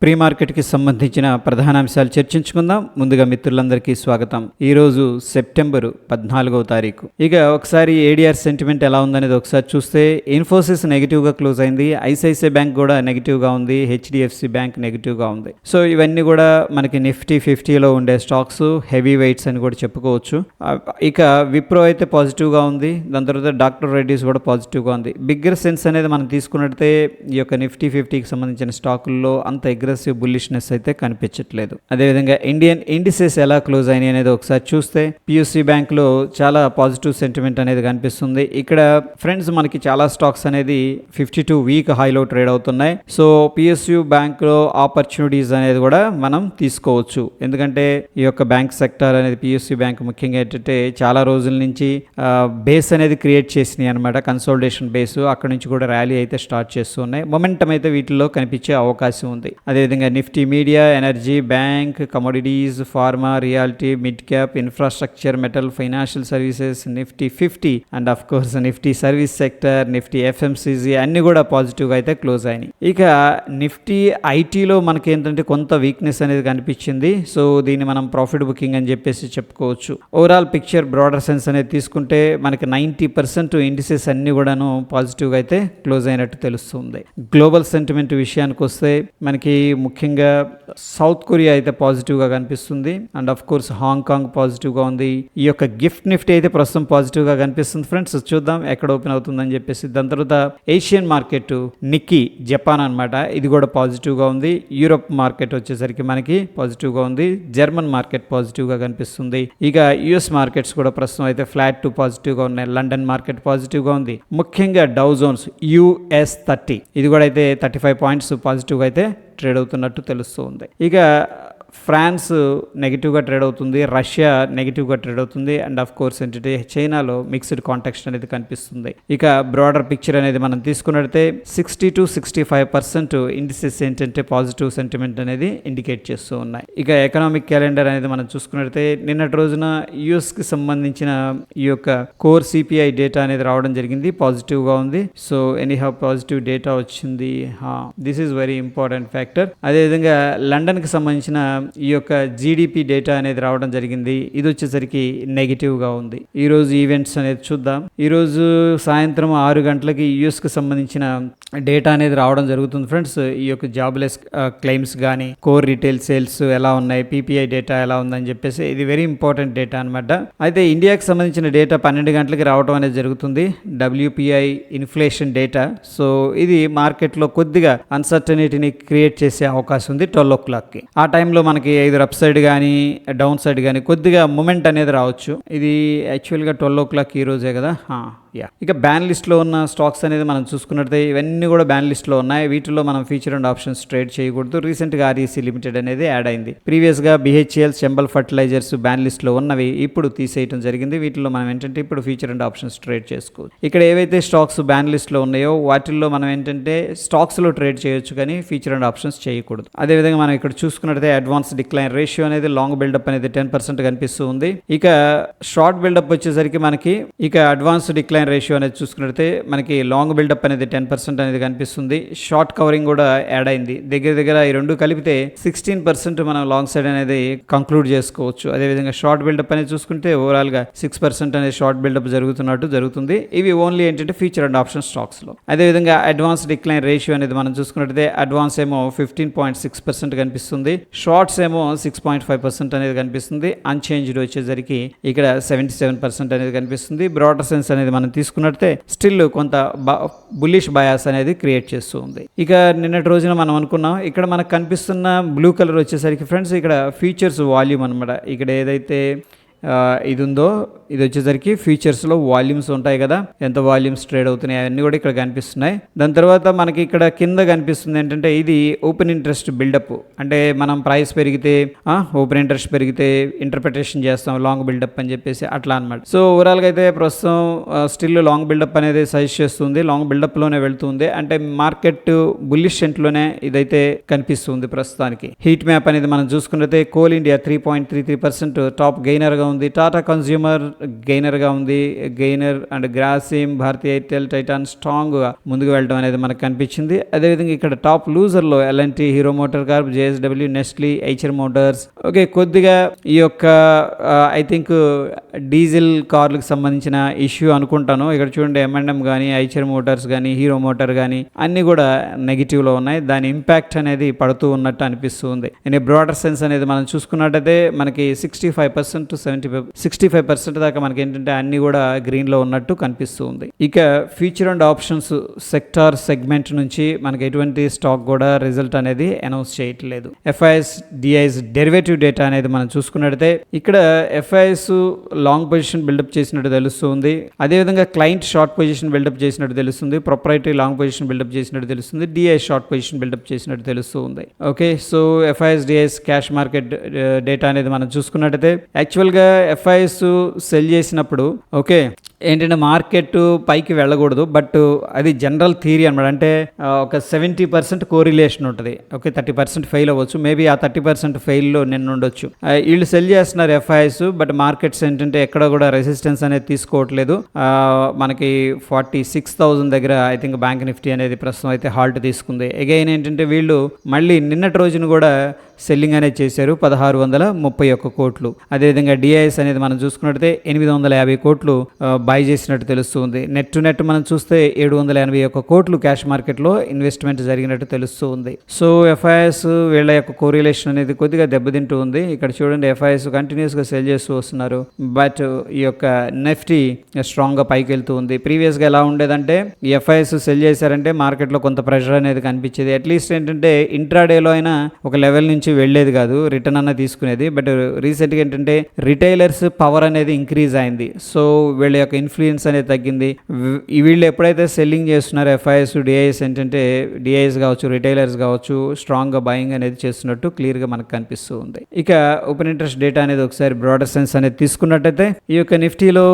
Pre మార్కెట్కి సంబంధించిన ప్రధాన అంశాలు చర్చించుకుందాం. ముందుగా మిత్రులందరికీ స్వాగతం. ఈరోజు సెప్టెంబరు 14వ తారీఖు. ఇక ఒకసారి ఏడిఆర్ సెంటిమెంట్ ఎలా ఉందనేది ఒకసారి చూస్తే ఇన్ఫోసిస్ నెగిటివ్గా క్లోజ్ అయింది, ఐసిఐసిఐ బ్యాంక్ కూడా నెగిటివ్గా ఉంది, హెచ్డిఎఫ్సి బ్యాంక్ నెగిటివ్గా ఉంది. సో ఇవన్నీ కూడా మనకి నిఫ్టీ 50లో ఉండే స్టాక్స్, హెవీ వెయిట్స్ అని కూడా చెప్పుకోవచ్చు. ఇక విప్రో అయితే పాజిటివ్గా ఉంది, దాని తర్వాత డాక్టర్ రెడ్డీస్ కూడా పాజిటివ్గా ఉంది. బిగ్గర్ సెన్స్ అనేది మనం తీసుకున్నట్లయితే ఈ యొక్క నిఫ్టీ 50కి సంబంధించిన స్టాకుల్లో అంత అగ్రెసివ్ బుల్లిష్నెస్ అయితే కనిపించట్లేదు. అదేవిధంగా ఇండియన్ ఇండిసెస్ ఎలా క్లోజ్ అయినాయి అనేది ఒకసారి చూస్తే పిఎస్సి బ్యాంక్లో చాలా పాజిటివ్ సెంటిమెంట్ అనేది కనిపిస్తుంది. ఇక్కడ ఫ్రెండ్స్ మనకి చాలా స్టాక్స్ అనేది 52 వీక్ హైలో ట్రేడ్ అవుతున్నాయి. సో పిఎస్యు బ్యాంక్లో ఆపర్చునిటీస్ అనేది కూడా మనం తీసుకోవచ్చు. ఎందుకంటే ఈ యొక్క బ్యాంక్ సెక్టర్ అనేది పిఎస్సి బ్యాంక్ ముఖ్యంగా ఏంటంటే చాలా రోజుల నుంచి బేస్ అనేది క్రియేట్ చేసినాయి అనమాట, కన్సోలిడేషన్ బేస్. అక్కడ నుంచి కూడా ర్యాలీ అయితే స్టార్ట్ చేస్తున్నాయి. మొమెంటం అయితే వీటిలో కనిపించే అవకాశం ఉంది. అదేవిధంగా Nifty media, energy, bank, commodities, pharma, reality, mid cap, infrastructure, metal, financial services, Nifty 50 and of course Nifty service sector, Nifty FMCG అన్ని కూడా పాజిటివ్గా అయితే క్లోజ్ అయినాయి. ఇక నిఫ్టీ ఐటీలో మనకి ఏంటంటే కొంత వీక్నెస్ అనేది కనిపించింది. సో దీన్ని మనం ప్రాఫిట్ బుకింగ్ అని చెప్పేసి చెప్పుకోవచ్చు. ఓవరాల్ పిక్చర్ బ్రాడర్ సెన్స్ అనేది తీసుకుంటే మనకి 90% ఇండిసెస్ అన్ని కూడాను పాజిటివ్గా అయితే క్లోజ్ అయినట్టు తెలుస్తుంది. గ్లోబల్ సెంటిమెంట్ విషయానికి వస్తే మనకి ముఖ్యంగా సౌత్ కొరియా అయితే పాజిటివ్గా కనిపిస్తుంది అండ్ ఆఫ్ కోర్స్ హాంకాంగ్ పాజిటివ్గా ఉంది. ఈ యొక్క గిఫ్ట్ నిఫ్టీ అయితే ప్రస్తుతం పాజిటివ్గా కనిపిస్తుంది. ఫ్రెండ్స్ చూద్దాం ఎక్కడ ఓపెన్ అవుతుందని చెప్పేసి. దాని తర్వాత ఏషియన్ మార్కెట్ నిక్కీ జపాన్ అనమాట, ఇది కూడా పాజిటివ్గా ఉంది. యూరోప్ మార్కెట్ వచ్చేసరికి మనకి పాజిటివ్గా ఉంది. జర్మన్ మార్కెట్ పాజిటివ్గా కనిపిస్తుంది. ఇక యుఎస్ మార్కెట్స్ కూడా ప్రస్తుతం అయితే ఫ్లాట్ టు పాజిటివ్గా ఉన్నాయి. లండన్ మార్కెట్ పాజిటివ్గా ఉంది. ముఖ్యంగా డౌ జోన్స్ US 30 ఇది కూడా అయితే 35 పాయింట్స్ పాజిటివ్గా అయితే ట్రేడ్ అవుతున్నట్టు తెలుస్తుంది. ఇక ఫ్రాన్స్ నెగిటివ్గా ట్రేడ్ అవుతుంది, రష్యా నెగిటివ్గా ట్రేడ్ అవుతుంది అండ్ ఆఫ్ కోర్స్ ఏంటంటే చైనాలో మిక్స్డ్ కాంటెక్స్ట్ అనేది కనిపిస్తుంది. ఇక బ్రాడర్ పిక్చర్ అనేది మనం తీసుకున్నట్లయితే 60 to 65% ఇండిసెస్ ఏంటంటే పాజిటివ్ సెంటిమెంట్ అనేది ఇండికేట్ చేస్తూ ఉన్నాయి. ఇక ఎకనామిక్ క్యాలెండర్ అనేది మనం చూసుకున్నట్లయితే నిన్నటి రోజున యుఎస్కి సంబంధించిన ఈ యొక్క కోర్ సిపిఐ డేటా అనేది రావడం జరిగింది, పాజిటివ్గా ఉంది. సో ఎనీహౌ పాజిటివ్ డేటా వచ్చింది, this is very important factor. అదేవిధంగా లండన్కి సంబంధించిన ఈ యొక్క జీడిపి డేటా అనేది రావడం జరిగింది, ఇది వచ్చేసరికి నెగిటివ్గా ఉంది. ఈరోజు ఈవెంట్స్ అనేది చూద్దాం. ఈరోజు సాయంత్రం 6 గంటలకి యుఎస్కి సంబంధించిన డేటా అనేది రావడం జరుగుతుంది ఫ్రెండ్స్. ఈ యొక్క జాబ్లెస్ క్లెయిమ్స్ కానీ, కోర్ రీటైల్ సేల్స్ ఎలా ఉన్నాయి, పీపీఐ డేటా ఎలా ఉందని చెప్పేసి ఇది వెరీ ఇంపార్టెంట్ డేటా అనమాట. అయితే ఇండియాకి సంబంధించిన డేటా 12 గంటలకి రావడం అనేది జరుగుతుంది, WPI ఇన్ఫ్లేషన్ డేటా. సో ఇది మార్కెట్లో కొద్దిగా అన్సర్టనిటీని క్రియేట్ చేసే అవకాశం ఉంది 12 o'clockకి. ఆ టైంలో మనకి ఐదర్ అప్ సైడ్ కానీ డౌన్ సైడ్ కానీ కొద్దిగా మూమెంట్ అనేది రావచ్చు. ఇది యాక్చువల్గా 12 o'clock ఈ రోజే కదా. ఇక బ్యాన్ లిస్ట్లో ఉన్న స్టాక్స్ అనేది మనం చూసుకున్నట్లయితే ఇవన్నీ కూడా బ్యాన్ లిస్ట్లో ఉన్నాయి. వీటిలో మనం ఫీచర్ అండ్ ఆప్షన్స్ ట్రేడ్ చేయకూడదు. రీసెంట్గా REC లిమిటెడ్ అనేది యాడ్ అయింది. ప్రీవియస్గా BHEL, చెంబల్ ఫర్టిలైజర్స్ బ్యాన్ లిస్ట్లో ఉన్నవి ఇప్పుడు తీసేయడం జరిగింది. వీటిలో మనం ఏంటంటే ఇప్పుడు ఫీచర్ అండ్ ఆప్షన్స్ ట్రేడ్ చేసుకోవచ్చు. ఇక్కడ ఏవైతే స్టాక్స్ బ్యాన్ లిస్ట్లో ఉన్నాయో వాటిల్లో మనం ఏంటంటే స్టాక్స్లో ట్రేడ్ చేయొచ్చు కానీ ఫీచర్ అండ్ ఆప్షన్స్ చేయకూడదు. అదేవిధంగా మనం ఇక్కడ చూసుకున్నట్లయితే అడ్వాన్స్ డిక్లైన్ రేషియో అనేది లాంగ్ బిల్డప్ అనేది 10% కనిపిస్తూ ఉంది. ఇక షార్ట్ బిల్డప్ వచ్చేసరికి మనకి ఇక అడ్వాన్స్ డిక్లైన్ రేషియో అనేది చూసుకున్నట్లయితే మనకి లాంగ్ బిల్డప్ అనేది 10% అనేది కనిపిస్తుంది. షార్ట్ కవరింగ్ కూడా యాడ్ అయింది. దగ్గర ఈ రెండు కలిపితే 16% మనం లాంగ్ సైడ్ అనేది కంక్లూడ్ చేసుకోవచ్చు. అదేవిధంగా షార్ట్ బిల్డప్ అనేది చూసుకుంటే ఓవరాల్గా 6% అనేది షార్ట్ బిల్డప్ జరుగుతుంది. ఇవి ఓన్లీ ఏంటంటే ఫీచర్ అండ్ ఆప్షన్ స్టాక్స్లో. అదేవిధంగా అడ్వాన్స్ డిక్లైన్ రేషియో అనేది మనం చూసుకున్నట్లయితే అడ్వాన్స్ ఏమో 15.6% కనిపిస్తుంది, షార్ట్స్ ఏమో 6.5% అనేది కనిపిస్తుంది. అన్చేంజ్డ్ వచ్చేసరికి ఇక్కడ 77% అనేది కనిపిస్తుంది. బ్రాడర్ సెన్స్ అనేది మనం తీసుకున్నట్లయితే స్టిల్ కొంత బుల్లిష్ బయాస్ అనేది క్రియేట్ చేస్తూ ఉంది. ఇక నిన్నటి రోజున మనం అనుకున్నాం ఇక్కడ మనకు కనిపిస్తున్న బ్లూ కలర్ వచ్చేసరికి ఫ్రెండ్స్ ఇక్కడ ఫీచర్స్ వాల్యూమ్ అనమాట. ఇక్కడ ఏదైతే ఇది ఉందో ఇది వచ్చేసరికి ఫీచర్స్లో వాల్యూమ్స్ ఉంటాయి కదా, ఎంత వాల్యూమ్స్ ట్రేడ్ అవుతున్నాయి అవన్నీ కూడా ఇక్కడ కనిపిస్తున్నాయి. దాని తర్వాత మనకి ఇక్కడ కింద కనిపిస్తుంది ఏంటంటే ఇది ఓపెన్ ఇంట్రెస్ట్ బిల్డప్. అంటే మనం ప్రైస్ పెరిగితే ఓపెన్ ఇంట్రెస్ట్ పెరిగితే ఇంటర్ప్రిటేషన్ చేస్తాం లాంగ్ బిల్డప్ అని చెప్పేసి అట్లా అనమాట. సో ఓవరాల్గా అయితే ప్రస్తుతం స్టిల్ లాంగ్ బిల్డప్ అనేది సజెస్ట్ చేస్తుంది, లాంగ్ బిల్డప్లోనే వెళ్తుంది. అంటే మార్కెట్ బుల్లిష్ సెంట్లోనే ఇదైతే కనిపిస్తుంది ప్రస్తుతానికి. హీట్ మ్యాప్ అనేది మనం చూసుకున్నట్లయితే కోల్ ఇండియా 3.33% టాప్ గెయినర్గా ఉంది. టాటా కన్స్యూమర్ గెయినర్గా ఉంది. Gainer and Grasim, Bharti Airtel, Titan స్ట్రాంగ్గా ముందుకు వెళ్ళడం అనేది మనకు కనిపించింది. అదేవిధంగా ఇక్కడ టాప్ లూజర్లో LNT, Hero Motor Corp, JSW, Nestle, Eicher Motors. Okay, కొద్దిగా ఈ యొక్క ఐ థింక్ డీజిల్ కార్లకు సంబంధించిన ఇష్యూ అనుకుంటాను. ఇక్కడ చూడండి M&M కానీ, ఐచర్ మోటార్స్ కానీ, హీరో మోటార్ కానీ అన్నీ కూడా నెగిటివ్లో ఉన్నాయి. దాని ఇంపాక్ట్ అనేది పడుతూ ఉన్నట్టు అనిపిస్తుంది. ఇన్ ఏ బ్రాడర్ సెన్స్ అనేది మనం చూసుకున్నట్టయితే మనకి 65% to 65% దాకా మనకి ఏంటంటే అన్ని కూడా గ్రీన్లో ఉన్నట్టు కనిపిస్తూ ఉంది. ఇక future and options sector segment నుంచి మనకి ఎటువంటి స్టాక్ కూడా రిజల్ట్ అనేది అనౌన్స్ చేయట్లేదు. ఎఫ్ఐఎస్ డిఐఎస్ డెరివేటివ్ డేటా అనేది మనం చూసుకున్నట్టయితే ఇక్కడ ఎఫ్ఐఎస్ లాంగ్ పొజిషన్ బిల్డప్ చేసినట్టు తెలుస్తుంది. అదేవిధంగా క్లయింట్ షార్ట్ పొజిషన్ బిల్డప్ చేసినట్టు తెలుస్తుంది. ప్రొప్రైటరీ లాంగ్ పొజిషన్ బిల్డప్ చేసినట్టు తెలుస్తుంది. డిఐఎస్ షార్ట్ పొజిషన్ బిల్డప్ చేసినట్టు తెలుస్తుంది. Okay, so FIIs DIIs cash market data అనేది మనం చూసుకున్నట్టయితే యాక్చువల్గా ఎఫ్ఐఎస్ సెల్ చేసినప్పుడు ఓకే ఏంటంటే మార్కెట్ పైకి వెళ్ళకూడదు, బట్ అది జనరల్ థియరీ అనమాట. అంటే ఒక 70% కోరిలేషన్ ఉంటుంది. ఓకే, 30% ఫెయిల్ అవ్వచ్చు. మేబీ ఆ 30% ఫెయిల్లో నిన్న ఉండొచ్చు. వీళ్ళు సెల్ చేస్తున్నారు ఎఫ్ఐఎస్, బట్ మార్కెట్స్ ఏంటంటే ఎక్కడ కూడా రెసిస్టెన్స్ అనేది తీసుకోవట్లేదు. మనకి 46,000 దగ్గర ఐ థింక్ బ్యాంక్ నిఫ్టీ అనేది ప్రస్తుతం అయితే హాల్ట్ తీసుకుంది. అగైన్ ఏంటంటే వీళ్ళు మళ్ళీ నిన్నటి రోజున కూడా సెల్లింగ్ అనేది చేశారు, 1631 కోట్లు. అదేవిధంగా డిఐఎస్ అనేది మనం చూసుకున్నట్టయితే 850 కోట్లు బై చేసినట్టు తెలుస్తుంది. నెట్ టు నెట్ మనం చూస్తే 781 కోట్లు క్యాష్ మార్కెట్లో ఇన్వెస్ట్మెంట్ జరిగినట్టు తెలుస్తుంది. సో ఎఫ్ఐఎస్ వీళ్ళ యొక్క కోరిలేషన్ అనేది కొద్దిగా దెబ్బతింటూ ఉంది. ఇక్కడ చూడండి ఎఫ్ఐఎస్ కంటిన్యూస్గా సెల్ చేస్తూ వస్తున్నారు, బట్ ఈ యొక్క నిఫ్టీ స్ట్రాంగ్గా పైకి వెళ్తూ ఉంది. ప్రీవియస్గా ఎలా ఉండేదంటే ఈ ఎఫ్ఐఎస్ సెల్ చేశారంటే మార్కెట్లో కొంత ప్రెషర్ అనేది కనిపించేది. అట్లీస్ట్ ఏంటంటే ఇంట్రాడేలో అయినా ఒక లెవెల్ నుంచి వెళ్ళేది కాదు, రిటర్న్ అన్న తీసుకునేది. బట్ రీసెంట్గా ఏంటంటే రిటైలర్స్ పవర్ అనేది ఇంక్రీజ్ అయింది. సో వీళ్ళ యొక్క ఇన్ఫ్లుయెన్స్ అనేది తగ్గింది. వీళ్ళు ఎప్పుడైతే సెల్లింగ్ చేస్తున్నారో ఎఫ్ఐఎస్, డిఐఎస్ ఏంటంటే డిఐఎస్ కావచ్చు, రిటైలర్స్ కావచ్చు స్ట్రాంగ్గా బయింగ్ అనేది చేస్తున్నట్టు క్లియర్గా మనకు కనిపిస్తూ ఉంది. ఇక ఓపెన్ ఇంట్రెస్ట్ డేటా అనేది ఒకసారి బ్రాడర్ సెన్స్ అనేది తీసుకున్నట్టయితే ఈ యొక్క నిఫ్టీలో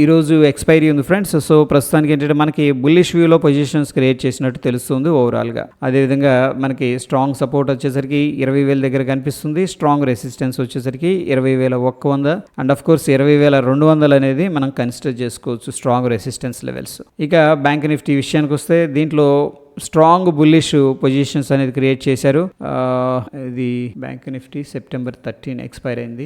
ఈరోజు ఎక్స్పైరీ ఉంది ఫ్రెండ్స్. సో ప్రస్తుతానికి ఏంటంటే మనకి బుల్లిష్ వ్యూలో పొజిషన్స్ క్రియేట్ చేసినట్టు తెలుస్తుంది ఓవరాల్గా. అదేవిధంగా మనకి స్ట్రాంగ్ సపోర్ట్ వచ్చేసరికి 20,000 దగ్గర కనిపిస్తుంది. స్ట్రాంగ్ రెసిస్టెన్స్ వచ్చేసరికి 20,100 అండ్ ఆఫ్ కోర్స్ 20,200 అనేది మనం కన్సిడర్ చేసుకోవచ్చు స్ట్రాంగ్ రెసిస్టెన్స్ లెవెల్స్. ఇక బ్యాంక్ నిఫ్టీ విషయానికి వస్తే దీంట్లో స్ట్రాంగ్ బుల్లిష్ పొజిషన్స్ అనేది క్రియేట్ చేశారు. ఇది బ్యాంక్ నిఫ్టీ September 13 ఎక్స్పైర్ అయింది.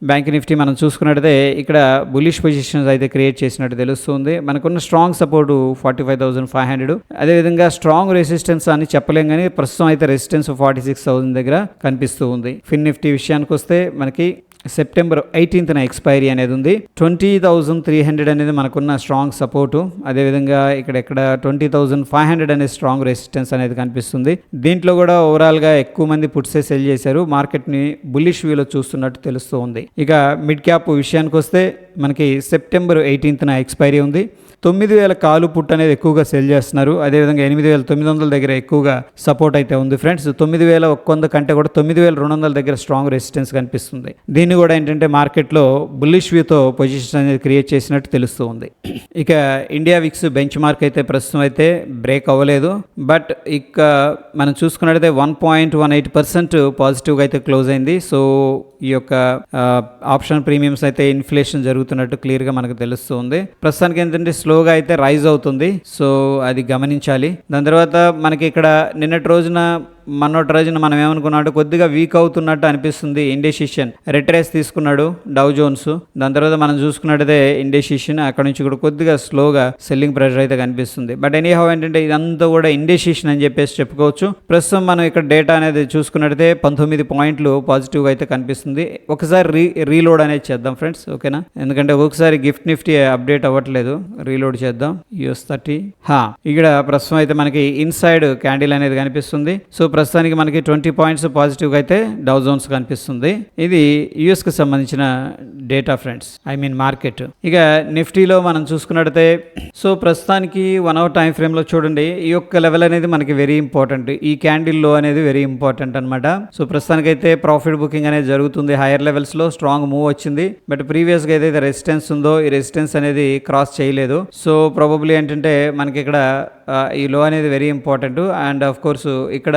బ్యాంక్ నిఫ్టీ మనం చూసుకున్నట్టయితే ఇక్కడ బుల్లిష్ పొజిషన్స్ అయితే క్రియేట్ చేసినట్టు తెలుస్తుంది. మనకున్న స్ట్రాంగ్ సపోర్ట్ 45,500. అదేవిధంగా స్ట్రాంగ్ రెసిస్టెన్స్ అని చెప్పలేం కానీ ప్రస్తుతం అయితే రెసిస్టెన్స్ 46,000 దగ్గర కనిపిస్తూ ఉంది. ఫిన్ నిఫ్టీ విషయానికి వస్తే మనకి September 18th ఎక్స్పైరీ అనేది ఉంది. 20,300 అనేది మనకున్న స్ట్రాంగ్ సపోర్టు. అదేవిధంగా ఇక్కడ 20,500 అనే స్ట్రాంగ్ రెసిస్టెన్స్ అనేది కనిపిస్తుంది. దీంట్లో కూడా ఓవరాల్గా ఎక్కువ మంది పుట్సే సెల్ చేశారు, మార్కెట్ని బుల్లిష్ వ్యూలో చూస్తున్నట్టు తెలుస్తూ ఉంది. ఇక మిడ్ క్యాప్ విషయానికి వస్తే మనకి September 18th ఎక్స్పైరీ ఉంది. 9,000 కాలు పుట్ అనేది ఎక్కువగా సెల్ చేస్తున్నారు. అదేవిధంగా 8,900 దగ్గర ఎక్కువగా సపోర్ట్ అయితే ఉంది ఫ్రెండ్స్. 9,100 కంటే కూడా 9,200 దగ్గర స్ట్రాంగ్ రెసిస్టెన్స్ కనిపిస్తుంది. దీన్ని కూడా ఏంటంటే మార్కెట్లో బుల్లిష్ వ్యూతో పొజిషన్ అనేది క్రియేట్ చేసినట్టు తెలుస్తూ ఉంది. ఇక ఇండియా విక్స్ బెంచ్ మార్క్ అయితే ప్రస్తుతం అయితే బ్రేక్ అవ్వలేదు, బట్ ఇక మనం చూసుకున్నట్టయితే 1.18% పాజిటివ్గా అయితే క్లోజ్ అయింది. సో ఈ యొక్క ఆప్షన్ ప్రీమియమ్స్ అయితే ఇన్ఫ్లేషన్ జరుగుతున్నట్టు క్లియర్గా మనకు తెలుస్తుంది. ప్రస్తుతానికి ఏంటంటే స్లోగా అయితే రైజ్ అవుతుంది, సో అది గమనించాలి. దాని తర్వాత మనకి ఇక్కడ నిన్నటి రోజున మనం ఏమనుకున్నాడు, కొద్దిగా వీక్ అవుతున్నట్టు అనిపిస్తుంది. ఇండెసిషన్ రిట్రేస్ తీసుకున్నాడు డౌ జోన్స్. దాని తర్వాత మనం చూసుకున్నట్టయితే ఇండెసిషన్ అక్కడ నుంచి కూడా కొద్దిగా స్లోగా సెల్లింగ్ ప్రెషర్ అయితే కనిపిస్తుంది. బట్ ఎనీ హౌ ఏంటంటే ఇదంతా కూడా ఇండెసిషన్ అని చెప్పేసి చెప్పుకోవచ్చు. ప్రస్తుతం మనం ఇక్కడ డేటా అనేది చూసుకున్నట్టయితే 19 పాయింట్లు పాజిటివ్గా అయితే కనిపిస్తుంది. ఒకసారి రీలోడ్ అనేది చేద్దాం ఫ్రెండ్స్, ఓకేనా? ఎందుకంటే ఒకసారి గిఫ్ట్ నిఫ్టీ అప్డేట్ అవ్వట్లేదు, రీలోడ్ చేద్దాం. US30 ఇక్కడ ప్రస్తుతం అయితే మనకి ఇన్సైడ్ క్యాండిల్ అనేది కనిపిస్తుంది. సో ప్రస్తుతానికి మనకి 20 పాయింట్స్ పాజిటివ్గా అయితే డౌ జోన్స్ కనిపిస్తుంది. ఇది యూఎస్కి సంబంధించిన data friends, I mean market. ఇక నిఫ్టీలో మనం చూసుకున్నట్టయితే సో ప్రస్తుతానికి 1 hour టైం ఫ్రేమ్లో చూడండి, ఈ యొక్క లెవెల్ అనేది మనకి వెరీ ఇంపార్టెంట్. ఈ క్యాండిల్ లో అనేది వెరీ ఇంపార్టెంట్ అనమాట. సో ప్రస్తుతానికి అయితే ప్రాఫిట్ బుకింగ్ అనేది జరుగుతుంది. హైయర్ లెవెల్స్లో స్ట్రాంగ్ మూవ్ వచ్చింది, బట్ ప్రీవియస్గా ఏదైతే రెసిస్టెన్స్ ఉందో ఈ రెసిస్టెన్స్ అనేది క్రాస్ చేయలేదు. సో ప్రాబబ్లీ ఏంటంటే మనకి ఇక్కడ ఈ లో అనేది very important. And of course ఇక్కడ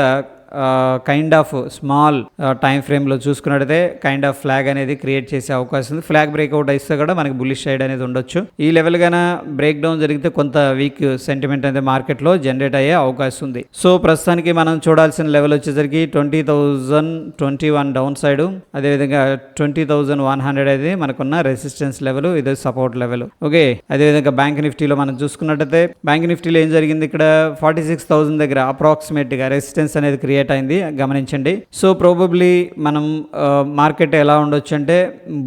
కైండ్ ఆఫ్ స్మాల్ టైం ఫ్రేమ్లో చూసుకున్నట్టయితే కైండ్ ఆఫ్ ఫ్లాగ్ అనేది క్రియేట్ చేసే అవకాశం ఉంది. ఫ్లాగ్ బ్రేక్అవుట్ అయితే కూడా మనకి బుల్లిష్ సైడ్ అనేది ఉండొచ్చు. ఈ లెవెల్ గాన బ్రేక్ డౌన్ జరిగితే కొంత వీక్ సెంటిమెంట్ అనేది మార్కెట్లో జనరేట్ అయ్యే అవకాశం ఉంది. సో ప్రస్తుతానికి మనం చూడాల్సిన లెవెల్ వచ్చేసరికి 20,021 డౌన్ సైడ్, అదేవిధంగా 20,100 అనేది మనకున్న రెసిస్టెన్స్ లెవెల్, ఇది సపోర్ట్ లెవెల్. ఓకే, అదేవిధంగా బ్యాంక్ నిఫ్టీలో మనం చూసుకున్నట్టయితే బ్యాంక్ నిఫ్టీలో ఏం జరిగింది, ఇక్కడ 46,000 దగ్గర అప్రాక్సిమేట్ గా రెసిస్టెన్స్ అనేది క్రియేట్ అయింది, గమనించండి. సో ప్రాబబ్లీ మనం మార్కెట్ ఎలా ఉండొచ్చు అంటే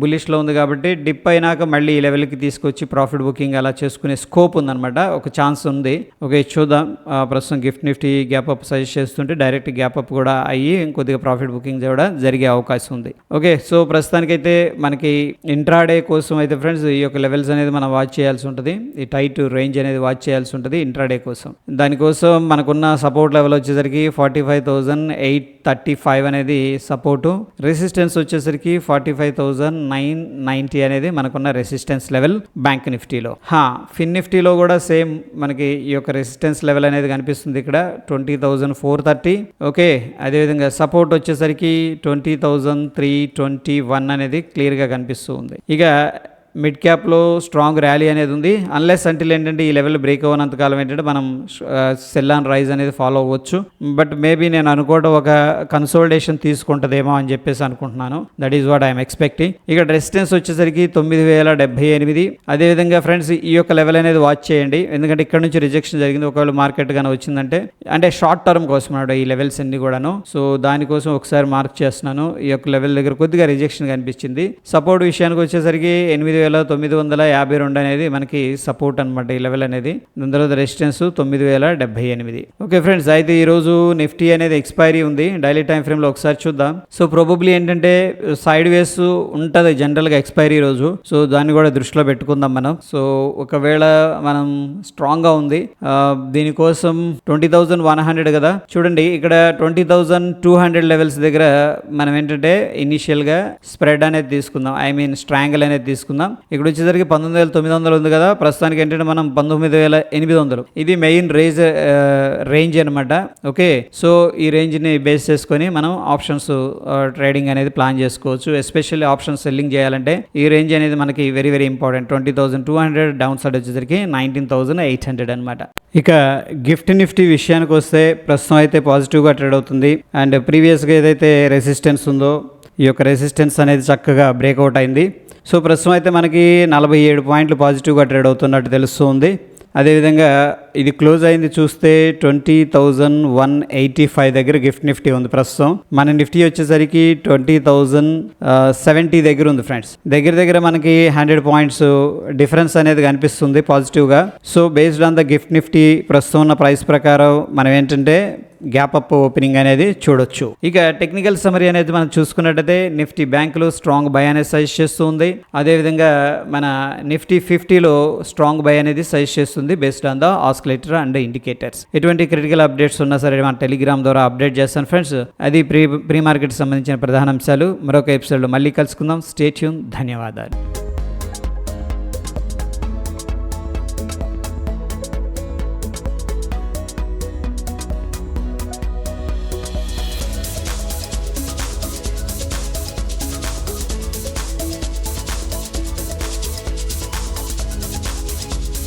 బులిష్ లో ఉంది కాబట్టి డిప్ అయినాక మళ్ళీ ఈ లెవెల్కి తీసుకొచ్చి ప్రాఫిట్ బుకింగ్ అలా చేసుకునే స్కోప్ ఉందన్నమాట, ఒక ఛాన్స్ ఉంది. ఓకే, చూద్దాం. ప్రస్తుతం gift Nifty gap up suggest చేస్తుంటే డైరెక్ట్ గ్యాప్ అప్ కూడా అయ్యి ఇంకొద్దిగా ప్రాఫిట్ బుకింగ్ కూడా జరిగే అవకాశం ఉంది. ఓకే, సో ప్రస్తుతానికైతే మనకి ఇంట్రాడే కోసం అయితే ఫ్రెండ్స్ ఈ యొక్క లెవెల్స్ అనేది మనం వాచ్ చేయాల్సి ఉంటుంది. ఈ టైట్ రేంజ్ అనేది వాచ్ చేయాల్సి ఉంటుంది ఇంట్రాడే కోసం. దానికోసం మనకున్న సపోర్ట్ లెవెల్ వచ్చేసరికి 45,835 అనేది సపోర్టు, రెసిస్టెన్స్ వచ్చేసరికి 45,990 అనేది మనకున్న రెసిస్టెన్స్ లెవెల్ బ్యాంక్ నిఫ్టీలో. ఫిన్ నిఫ్టీలో కూడా సేమ్ మనకి ఈ యొక్క రెసిస్టెన్స్ లెవెల్ అనేది కనిపిస్తుంది ఇక్కడ 20,430. ఓకే, అదేవిధంగా సపోర్ట్ వచ్చేసరికి 20,321 అనేది క్లియర్గా కనిపిస్తూ ఉంది. ఇక మిడ్ క్యాప్లో స్ట్రాంగ్ ర్యాలీ అనేది ఉంది. అన్లెస్ అంటిల్ ఏంటంటే ఈ లెవెల్ బ్రేక్ అవ్వనంత కాలం ఏంటంటే మనం సెల్ ఆన్ రైజ్ అనేది ఫాలో అవ్వచ్చు. బట్ మేబీ నేను అనుకోవడం ఒక కన్సోలిడేషన్ తీసుకుంటుందేమో అని చెప్పేసి అనుకుంటున్నాను. That is what I'm expecting. ఇక్కడ రెసిస్టెన్స్ వచ్చేసరికి 9,078. అదేవిధంగా ఫ్రెండ్స్ ఈ యొక్క లెవెల్ అనేది వాచ్ చేయండి, ఎందుకంటే ఇక్కడ నుంచి రిజెక్షన్ జరిగింది. ఒకవేళ మార్కెట్ గానే వచ్చిందంటే అంటే షార్ట్ టర్మ్ కోసం ఈ లెవెల్స్ అన్ని కూడాను. సో దానికోసం ఒకసారి మార్క్ చేస్తున్నాను. ఈ యొక్క లెవెల్ దగ్గర కొద్దిగా రిజెక్షన్ కనిపించింది. సపోర్ట్ విషయానికి వచ్చేసరికి 8,952 అనేది మనకి సపోర్ట్ అనమాట ఈ లెవెల్ అనేది. దాని తర్వాత రెసిస్టెన్స్ 9,078. ఓకే ఫ్రెండ్స్, అయితే ఈ రోజు నిఫ్టీ అనేది ఎక్స్పైరీ ఉంది. డైలీ టైం ఫ్రేమ్ లో ఒకసారి చూద్దాం. సో ప్రాబబ్లీ ఏంటంటే సైడ్ వేస్ ఉంటది జనరల్ గా ఎక్స్పైరీ రోజు. సో దాన్ని కూడా దృష్టిలో పెట్టుకుందాం మనం. సో ఒకవేళ మనం స్ట్రాంగ్ గా ఉంది, దీనికోసం 20,100 కదా చూడండి, ఇక్కడ 20,200 లెవెల్స్ దగ్గర మనం ఏంటంటే ఇనిషియల్ గా స్ప్రెడ్ అనేది తీసుకుందాం, ఐ మీన్ స్ట్రాంగిల్ అనేది తీసుకుందాం. ఇక్కడ వచ్చేసరికి 19,900 ఉంది కదా, ప్రస్తుతానికి ఏంటంటే మనం 19,800. ఇది మెయిన్ రేంజ్ అనమాట. ఓకే, సో ఈ రేంజ్ ని బేస్ చేసుకొని మనం ఆప్షన్స్ ట్రేడింగ్ అనేది ప్లాన్ చేసుకోవచ్చు. ఎస్పెషల్లీ ఆప్షన్ సెల్లింగ్ చేయాలంటే ఈ రేంజ్ అనేది మనకి very very important. 20,200 down side వచ్చేసరికి 19,800 అనమాట. ఇక గిఫ్ట్ నిఫ్టీ విషయానికి వస్తే ప్రస్తుతం అయితే పాజిటివ్గా ట్రేడ్ అవుతుంది. అండ్ ప్రీవియస్గా ఏదైతే రెసిస్టెన్స్ ఉందో ఈ యొక్క రెసిస్టెన్స్ అనేది చక్కగా బ్రేక్అవుట్ అయింది. సో ప్రస్తుతం అయితే మనకి 47 పాయింట్లు పాజిటివ్గా ట్రేడ్ అవుతున్నట్టు తెలుస్తుంది. అదేవిధంగా ఇది క్లోజ్ అయింది చూస్తే 20,185 దగ్గర గిఫ్ట్ నిఫ్టీ ఉంది. ప్రస్తుతం మన నిఫ్టీ వచ్చేసరికి 20,070 దగ్గర ఉంది ఫ్రెండ్స్. దగ్గర మనకి 100 పాయింట్స్ డిఫరెన్స్ అనేది కనిపిస్తుంది పాజిటివ్గా. So based on the gift Nifty ప్రస్తుతం ఉన్న ప్రైస్ ప్రకారం మనం ఏంటంటే గ్యాప్ అప్ ఓపెనింగ్ అనేది చూడొచ్చు. ఇక టెక్నికల్ సమరీ అనేది మనం చూసుకున్నట్టయితే నిఫ్టీ బ్యాంకులో స్ట్రాంగ్ బై అనేది సజెస్ట్ చేస్తుంది. అదేవిధంగా మన నిఫ్టీ 50లో స్ట్రాంగ్ బై అనేది సజెస్ట్ చేస్తుంది based on the oscillator and indicators. ఎటువంటి క్రిటికల్ అప్డేట్స్ ఉన్నా సరే మన టెలిగ్రామ్ ద్వారా అప్డేట్ చేస్తాను ఫ్రెండ్స్. అది ప్రీ మార్కెట్ సంబంధించిన ప్రధాన అంశాలు. మరొక ఎపిసోడ్లో మళ్ళీ కలుసుకుందాం. Stay tune. ధన్యవాదాలు.